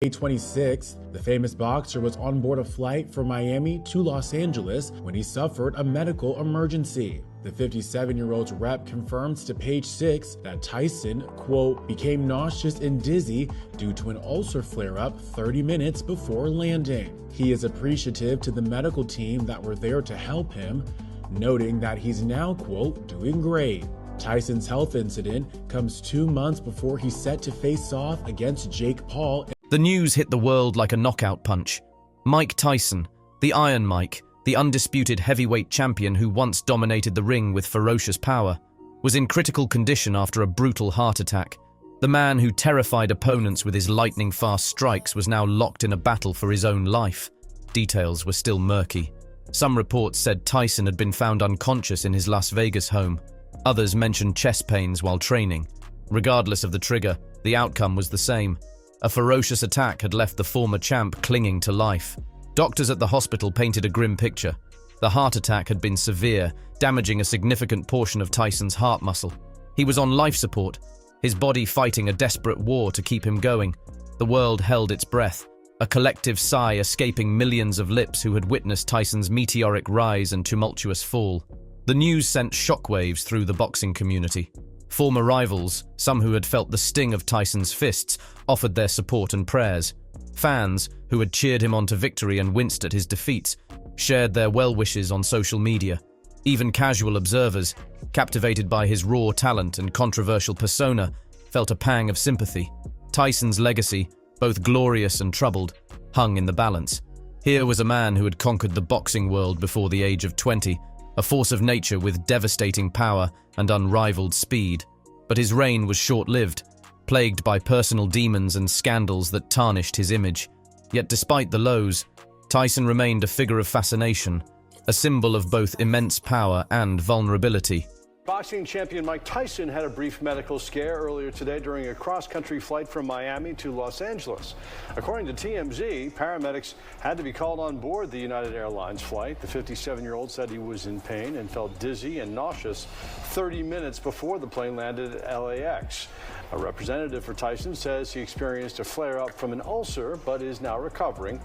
May 26th, the famous boxer was on board a flight from Miami to Los Angeles when he suffered a medical emergency. The 57-year-old's rep confirms to Page 6 that Tyson, quote, became nauseous and dizzy due to an ulcer flare-up 30 minutes before landing. He is appreciative to the medical team that were there to help him, noting that he's now, quote, doing great. Tyson's health incident comes 2 months before he's set to face off against Jake Paul. The news hit the world like a knockout punch. Mike Tyson, the Iron Mike, the undisputed heavyweight champion who once dominated the ring with ferocious power, was in critical condition after a brutal heart attack. The man who terrified opponents with his lightning-fast strikes was now locked in a battle for his own life. Details were still murky. Some reports said Tyson had been found unconscious in his Las Vegas home. Others mentioned chest pains while training. Regardless of the trigger, the outcome was the same. A ferocious attack had left the former champ clinging to life. Doctors at the hospital painted a grim picture. The heart attack had been severe, damaging a significant portion of Tyson's heart muscle. He was on life support, his body fighting a desperate war to keep him going. The world held its breath, a collective sigh escaping millions of lips who had witnessed Tyson's meteoric rise and tumultuous fall. The news sent shockwaves through the boxing community. Former rivals, some who had felt the sting of Tyson's fists, offered their support and prayers. Fans, who had cheered him on to victory and winced at his defeats, shared their well wishes on social media. Even casual observers, captivated by his raw talent and controversial persona, felt a pang of sympathy. Tyson's legacy, both glorious and troubled, hung in the balance. Here was a man who had conquered the boxing world before the age of 20, a force of nature with devastating power and unrivaled speed. But his reign was short-lived, plagued by personal demons and scandals that tarnished his image. Yet despite the lows, Tyson remained a figure of fascination, a symbol of both immense power and vulnerability. Boxing champion Mike Tyson had a brief medical scare earlier today during a cross-country flight from Miami to Los Angeles. According to TMZ, paramedics had to be called on board the United Airlines flight. The 57-year-old said he was in pain and felt dizzy and nauseous 30 minutes before the plane landed at LAX. A representative for Tyson says he experienced a flare-up from an ulcer but is now recovering.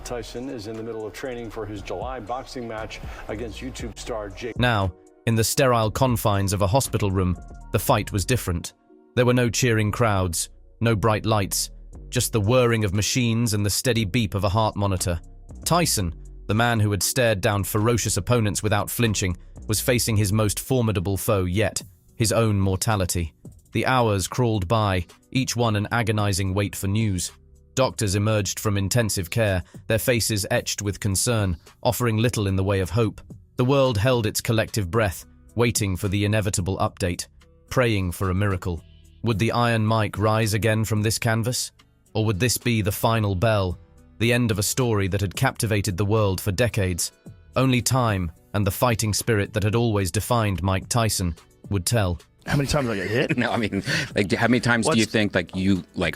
Tyson is in the middle of training for his July boxing match against YouTube star Jake. Now, in the sterile confines of a hospital room, the fight was different. There were no cheering crowds, no bright lights, just the whirring of machines and the steady beep of a heart monitor. Tyson, the man who had stared down ferocious opponents without flinching, was facing his most formidable foe yet, his own mortality. The hours crawled by, each one an agonizing wait for news. Doctors emerged from intensive care, their faces etched with concern, offering little in the way of hope. The world held its collective breath, waiting for the inevitable update, praying for a miracle. Would the Iron Mike rise again from this canvas? Or would this be the final bell, the end of a story that had captivated the world for decades? Only time and the fighting spirit that had always defined Mike Tyson would tell. How many times did I get hit? No, I mean, like, how many times do you think,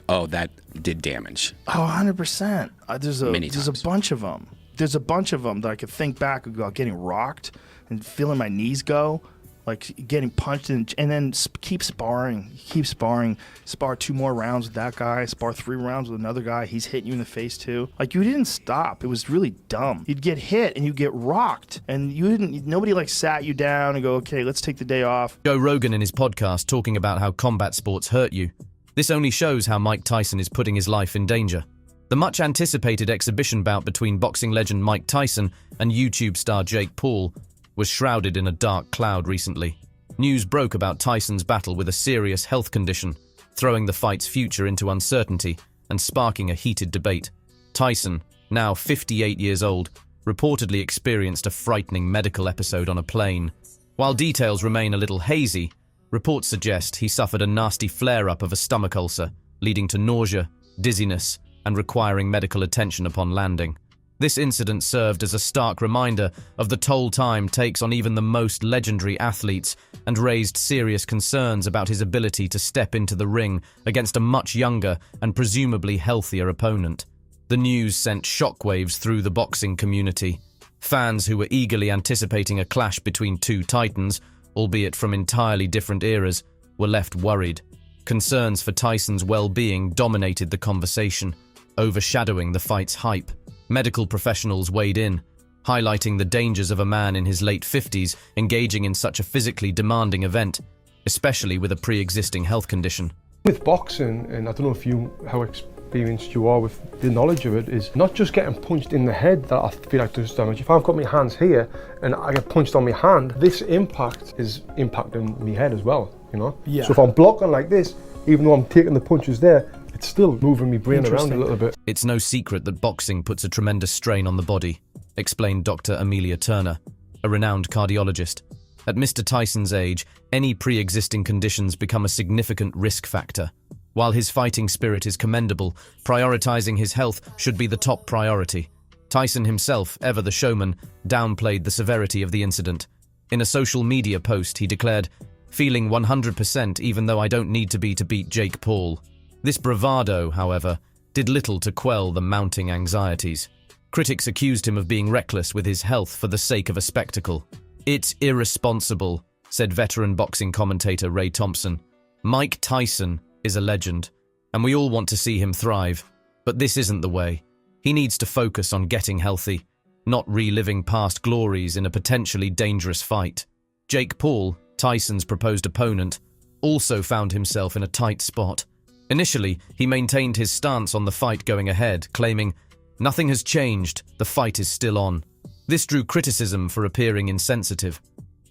oh, that did damage? Oh, 100%. There's a bunch of them. There's a bunch of them that I could think back about getting rocked and feeling my knees go, like getting punched, and then keep sparring, spar 2 more rounds with that guy, spar 3 rounds with another guy. He's hitting you in the face too. Like, you didn't stop. It was really dumb. You'd get hit and you'd get rocked, and nobody like sat you down and go, okay, let's take the day off. Joe Rogan in his podcast talking about how combat sports hurt you. This only shows how Mike Tyson is putting his life in danger. The much-anticipated exhibition bout between boxing legend Mike Tyson and YouTube star Jake Paul was shrouded in a dark cloud recently. News broke about Tyson's battle with a serious health condition, throwing the fight's future into uncertainty and sparking a heated debate. Tyson, now 58 years old, reportedly experienced a frightening medical episode on a plane. While details remain a little hazy, reports suggest he suffered a nasty flare-up of a stomach ulcer, leading to nausea, dizziness, and requiring medical attention upon landing. This incident served as a stark reminder of the toll time takes on even the most legendary athletes and raised serious concerns about his ability to step into the ring against a much younger and presumably healthier opponent. The news sent shockwaves through the boxing community. Fans who were eagerly anticipating a clash between two titans, albeit from entirely different eras, were left worried. Concerns for Tyson's well-being dominated the conversation. overshadowing the fight's hype. Medical professionals weighed in, highlighting the dangers of a man in his late 50s engaging in such a physically demanding event, especially with a pre-existing health condition. With boxing, and I don't know how experienced you are with the knowledge of it, is not just getting punched in the head that I feel like does damage. If I've got my hands here and I get punched on my hand, this impact is impacting my head as well, you know? Yeah. So if I'm blocking like this, even though I'm taking the punches there, it's still moving my brain around a little bit. It's no secret that boxing puts a tremendous strain on the body, explained Dr. Amelia Turner, a renowned cardiologist. At Mr. Tyson's age, any pre-existing conditions become a significant risk factor. While his fighting spirit is commendable, prioritizing his health should be the top priority. Tyson himself, ever the showman, downplayed the severity of the incident. In a social media post, he declared, "Feeling 100% even though I don't need to beat Jake Paul." This bravado, however, did little to quell the mounting anxieties. Critics accused him of being reckless with his health for the sake of a spectacle. "It's irresponsible," said veteran boxing commentator Ray Thompson. "Mike Tyson is a legend, and we all want to see him thrive. But this isn't the way. He needs to focus on getting healthy, not reliving past glories in a potentially dangerous fight." Jake Paul, Tyson's proposed opponent, also found himself in a tight spot. Initially, he maintained his stance on the fight going ahead, claiming, "Nothing has changed, the fight is still on." This drew criticism for appearing insensitive.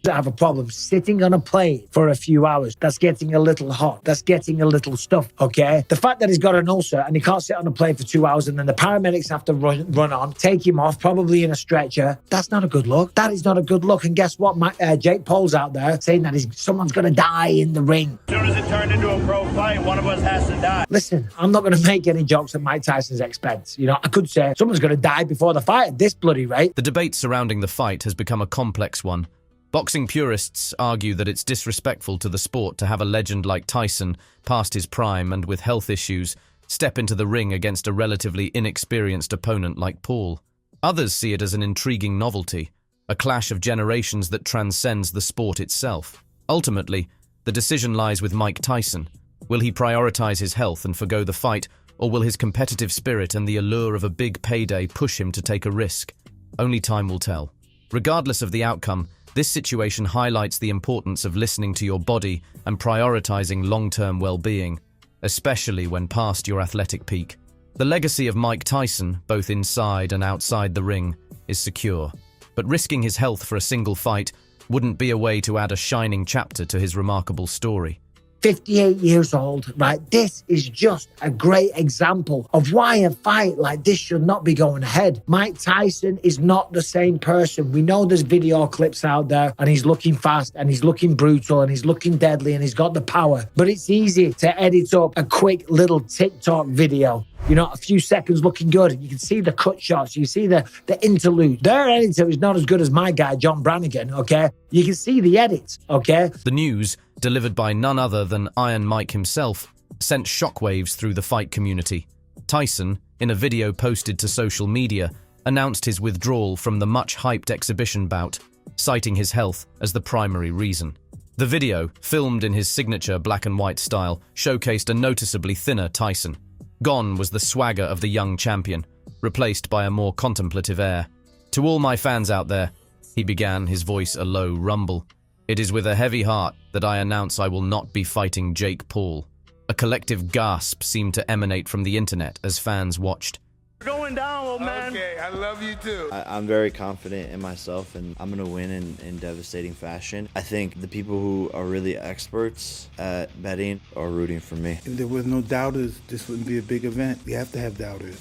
I have a problem sitting on a plane for a few hours. That's getting a little hot. That's getting a little stuffed, okay? The fact that he's got an ulcer and he can't sit on a plane for 2 hours and then the paramedics have to run on, take him off, probably in a stretcher. That's not a good look. That is not a good look. And guess what? Jake Paul's out there saying that someone's going to die in the ring. As soon as it turned into a pro fight, one of us has to die. Listen, I'm not going to make any jokes at Mike Tyson's expense. You know, I could say someone's going to die before the fight at this bloody rate. The debate surrounding the fight has become a complex one. Boxing purists argue that it's disrespectful to the sport to have a legend like Tyson, past his prime and with health issues, step into the ring against a relatively inexperienced opponent like Paul. Others see it as an intriguing novelty, a clash of generations that transcends the sport itself. Ultimately, the decision lies with Mike Tyson. Will he prioritize his health and forgo the fight, or will his competitive spirit and the allure of a big payday push him to take a risk? Only time will tell. Regardless of the outcome, this situation highlights the importance of listening to your body and prioritizing long-term well-being, especially when past your athletic peak. The legacy of Mike Tyson, both inside and outside the ring, is secure, but risking his health for a single fight wouldn't be a way to add a shining chapter to his remarkable story. 58 years old, right? This is just a great example of why a fight like this should not be going ahead. Mike Tyson is not the same person. We know there's video clips out there and he's looking fast and he's looking brutal and he's looking deadly and he's got the power. But it's easy to edit up a quick little TikTok video. You know, a few seconds looking good. You can see the cut shots. You see the interlude. Their editor is not as good as my guy, John Brannigan, okay? You can see the edits, okay? The news, delivered by none other than Iron Mike himself, sent shockwaves through the fight community. Tyson, in a video posted to social media, announced his withdrawal from the much-hyped exhibition bout, citing his health as the primary reason. The video, filmed in his signature black and white style, showcased a noticeably thinner Tyson. Gone was the swagger of the young champion, replaced by a more contemplative air. "To all my fans out there," he began, his voice a low rumble, "it is with a heavy heart that I announce I will not be fighting Jake Paul." A collective gasp seemed to emanate from the internet as fans watched. We're going down, old man. Okay, I love you too. I'm very confident in myself, and I'm going to win in devastating fashion. I think the people who are really experts at betting are rooting for me. If there was no doubters, this wouldn't be a big event. We have to have doubters.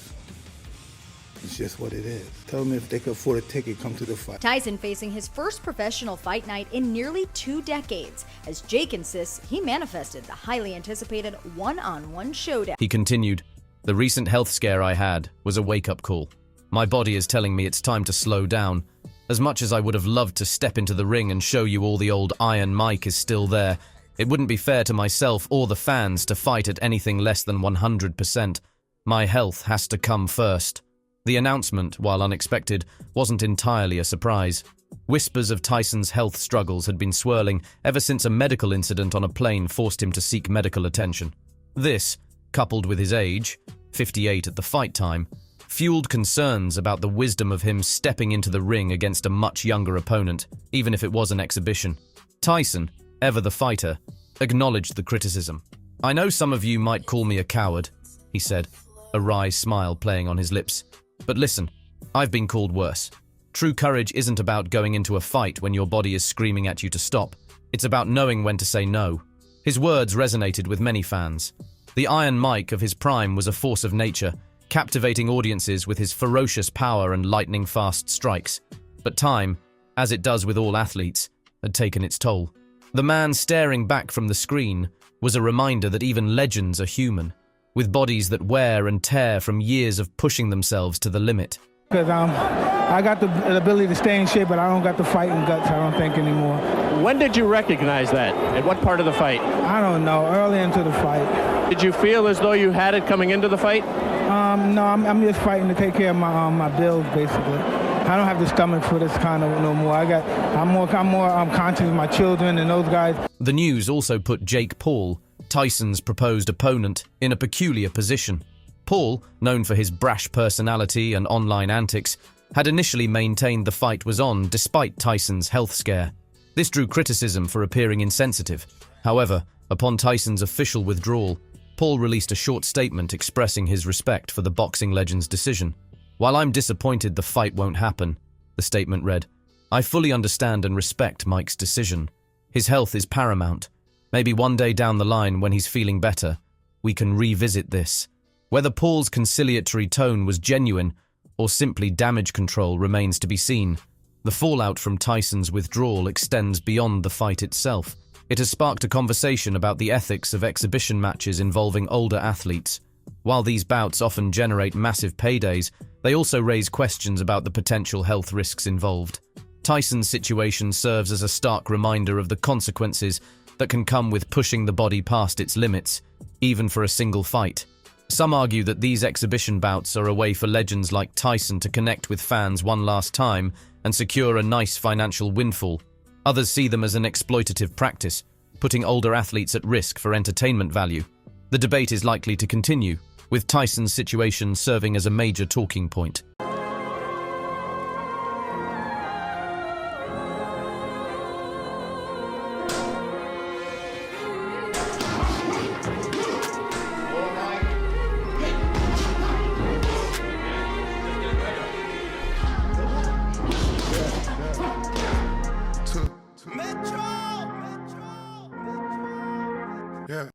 It's just what it is. Tell them if they could afford a ticket, come to the fight. Tyson facing his first professional fight night in nearly 2 decades, as Jake insists he manifested the highly anticipated one-on-one showdown. He continued, "The recent health scare I had was a wake-up call. My body is telling me it's time to slow down. As much as I would have loved to step into the ring and show you all the old Iron Mike is still there, it wouldn't be fair to myself or the fans to fight at anything less than 100%. My health has to come first." The announcement, while unexpected, wasn't entirely a surprise. Whispers of Tyson's health struggles had been swirling ever since a medical incident on a plane forced him to seek medical attention. This, coupled with his age, 58 at the fight time, fueled concerns about the wisdom of him stepping into the ring against a much younger opponent, even if it was an exhibition. Tyson, ever the fighter, acknowledged the criticism. "I know some of you might call me a coward," he said, a wry smile playing on his lips. "But listen, I've been called worse. True courage isn't about going into a fight when your body is screaming at you to stop. It's about knowing when to say no." His words resonated with many fans. The Iron Mike of his prime was a force of nature, captivating audiences with his ferocious power and lightning-fast strikes. But time, as it does with all athletes, had taken its toll. The man staring back from the screen was a reminder that even legends are human, with bodies that wear and tear from years of pushing themselves to the limit. Because I got the ability to stay in shape, but I don't got the fighting guts, I don't think, anymore. When did you recognize that? At what part of the fight? I don't know, early into the fight. Did you feel as though you had it coming into the fight? No, I'm just fighting to take care of my bills, basically. I don't have the stomach for this kind of no more. I'm more conscious of my children and those guys. The news also put Jake Paul, Tyson's proposed opponent, in a peculiar position. Paul, known for his brash personality and online antics, had initially maintained the fight was on despite Tyson's health scare. This drew criticism for appearing insensitive. However, upon Tyson's official withdrawal, Paul released a short statement expressing his respect for the boxing legend's decision. "While I'm disappointed the fight won't happen," the statement read, "I fully understand and respect Mike's decision. His health is paramount. Maybe one day down the line when he's feeling better, we can revisit this." Whether Paul's conciliatory tone was genuine or simply damage control remains to be seen. The fallout from Tyson's withdrawal extends beyond the fight itself. It has sparked a conversation about the ethics of exhibition matches involving older athletes. While these bouts often generate massive paydays, they also raise questions about the potential health risks involved. Tyson's situation serves as a stark reminder of the consequences that can come with pushing the body past its limits, even for a single fight. Some argue that these exhibition bouts are a way for legends like Tyson to connect with fans one last time and secure a nice financial windfall. Others see them as an exploitative practice, putting older athletes at risk for entertainment value. The debate is likely to continue, with Tyson's situation serving as a major talking point.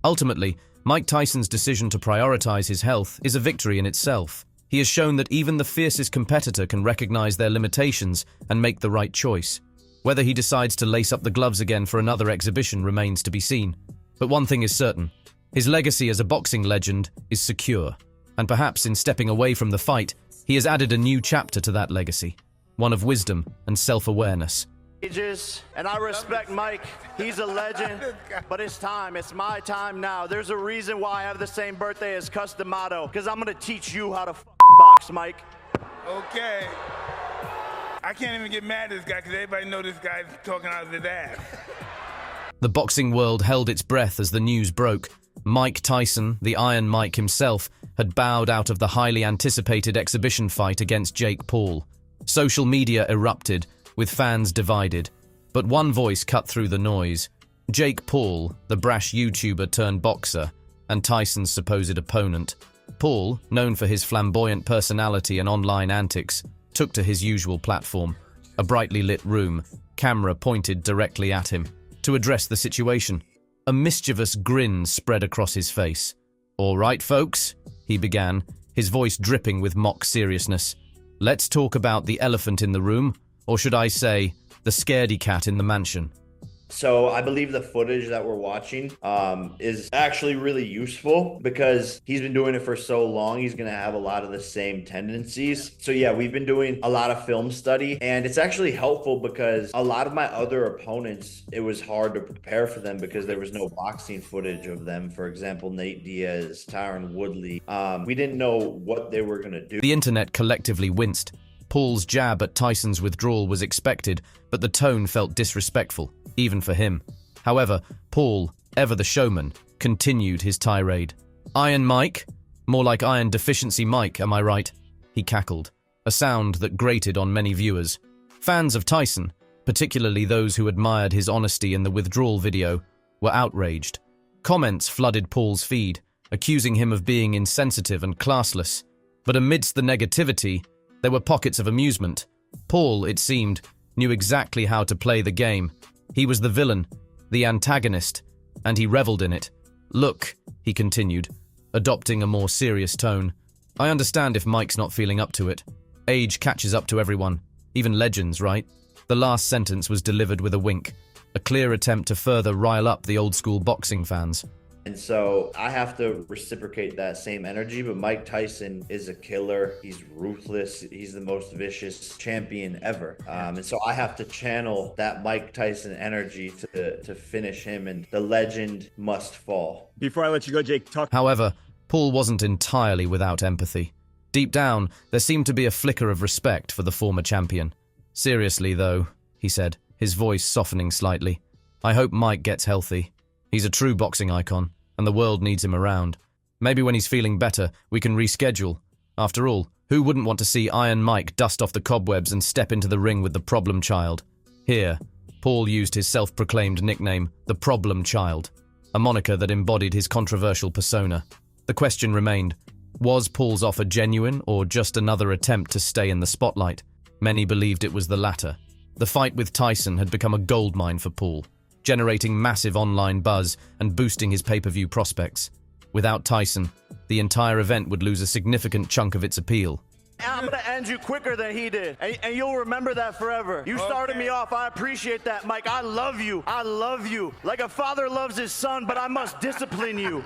Ultimately, Mike Tyson's decision to prioritize his health is a victory in itself. He has shown that even the fiercest competitor can recognize their limitations and make the right choice. Whether he decides to lace up the gloves again for another exhibition remains to be seen. But one thing is certain, his legacy as a boxing legend is secure. And perhaps in stepping away from the fight, he has added a new chapter to that legacy, one of wisdom and self-awareness. And I respect Mike, he's a legend, but it's time, it's my time now. There's a reason why I have the same birthday as Customato, because I'm gonna teach you how to box, Mike. Okay. I can't even get mad at this guy because everybody know this guy's talking out of his ass. The boxing world held its breath as the news broke. Mike Tyson, the Iron Mike himself, had bowed out of the highly anticipated exhibition fight against Jake Paul. Social media erupted, with fans divided, but one voice cut through the noise. Jake Paul, the brash YouTuber turned boxer, and Tyson's supposed opponent. Paul, known for his flamboyant personality and online antics, took to his usual platform, a brightly lit room, camera pointed directly at him, to address the situation. A mischievous grin spread across his face. "All right, folks," he began, his voice dripping with mock seriousness. "Let's talk about the elephant in the room, or should I say, the scaredy cat in the mansion." So I believe the footage that we're watching is actually really useful because he's been doing it for so long. He's going to have a lot of the same tendencies. So yeah, we've been doing a lot of film study, and it's actually helpful because a lot of my other opponents, it was hard to prepare for them because there was no boxing footage of them. For example, Nate Diaz, Tyron Woodley. We didn't know what they were going to do. The internet collectively winced. Paul's jab at Tyson's withdrawal was expected, but the tone felt disrespectful, even for him. However, Paul, ever the showman, continued his tirade. "Iron Mike, More like iron deficiency Mike, am I right? He cackled, a sound that grated on many viewers. Fans of Tyson, particularly those who admired his honesty in the withdrawal video, were outraged. Comments flooded Paul's feed, accusing him of being insensitive and classless. But amidst the negativity, there were pockets of amusement. Paul, it seemed, knew exactly how to play the game. He was the villain, the antagonist, and he reveled in it. Look, he continued, adopting a more serious tone. I understand if Mike's not feeling up to it. Age catches up to everyone, even legends, right? The last sentence was delivered with a wink, a clear attempt to further rile up the old-school boxing fans. And so I have to reciprocate that same energy, but Mike Tyson is a killer. He's ruthless. He's the most vicious champion ever. And so I have to channel that Mike Tyson energy to finish him, and the legend must fall. Before I let you go, Jake, talk. However, Paul wasn't entirely without empathy. Deep down, there seemed to be a flicker of respect for the former champion. Seriously, though, he said, his voice softening slightly, I hope Mike gets healthy. He's a true boxing icon, and the world needs him around. Maybe when he's feeling better, we can reschedule. After all, who wouldn't want to see Iron Mike dust off the cobwebs and step into the ring with the problem child? Here, Paul used his self-proclaimed nickname, the Problem Child, a moniker that embodied his controversial persona. The question remained, was Paul's offer genuine or just another attempt to stay in the spotlight? Many believed it was the latter. The fight with Tyson had become a goldmine for Paul, generating massive online buzz and boosting his pay-per-view prospects. Without Tyson, the entire event would lose a significant chunk of its appeal. I'm going to end you quicker than he did, and you'll remember that forever. You started me off. I appreciate that, Mike. I love you. I love you. Like a father loves his son, but I must discipline you.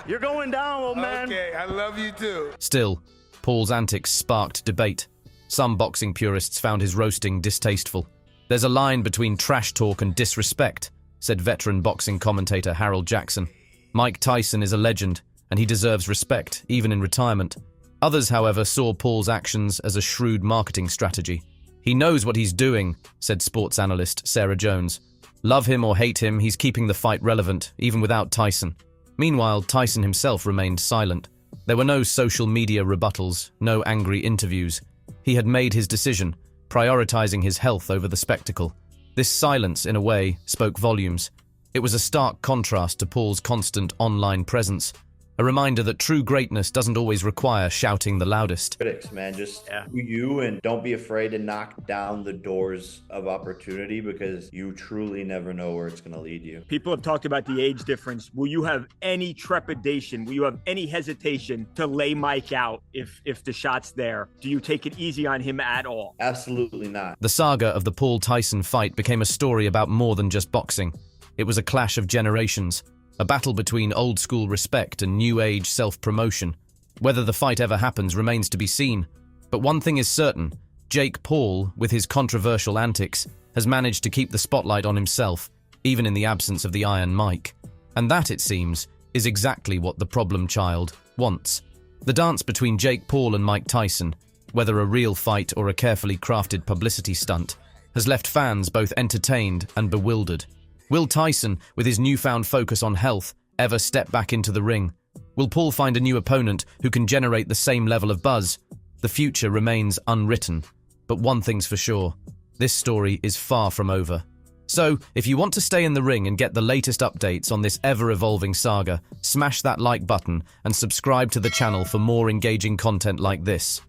You're going down, old man. Okay, I love you too. Still, Paul's antics sparked debate. Some boxing purists found his roasting distasteful. There's a line between trash talk and disrespect, said veteran boxing commentator Harold Jackson. Mike Tyson is a legend, and he deserves respect, even in retirement. Others, however, saw Paul's actions as a shrewd marketing strategy. He knows what he's doing, said sports analyst Sarah Jones. Love him or hate him, he's keeping the fight relevant, even without Tyson. Meanwhile, Tyson himself remained silent. There were no social media rebuttals, no angry interviews. He had made his decision, prioritizing his health over the spectacle. This silence, in a way, spoke volumes. It was a stark contrast to Paul's constant online presence, a reminder that true greatness doesn't always require shouting the loudest. Critics, man, just do you, and don't be afraid to knock down the doors of opportunity, because you truly never know where it's going to lead you. People have talked about the age difference. Will you have any trepidation? Will you have any hesitation to lay Mike out if the shot's there? Do you take it easy on him at all? Absolutely not. The saga of the Paul Tyson fight became a story about more than just boxing. It was a clash of generations, a battle between old-school respect and new-age self-promotion. Whether the fight ever happens remains to be seen. But one thing is certain, Jake Paul, with his controversial antics, has managed to keep the spotlight on himself, even in the absence of the Iron Mike. And that, it seems, is exactly what the problem child wants. The dance between Jake Paul and Mike Tyson, whether a real fight or a carefully crafted publicity stunt, has left fans both entertained and bewildered. Will Tyson, with his newfound focus on health, ever step back into the ring? Will Paul find a new opponent who can generate the same level of buzz? The future remains unwritten. But one thing's for sure, this story is far from over. So, if you want to stay in the ring and get the latest updates on this ever-evolving saga, smash that like button and subscribe to the channel for more engaging content like this.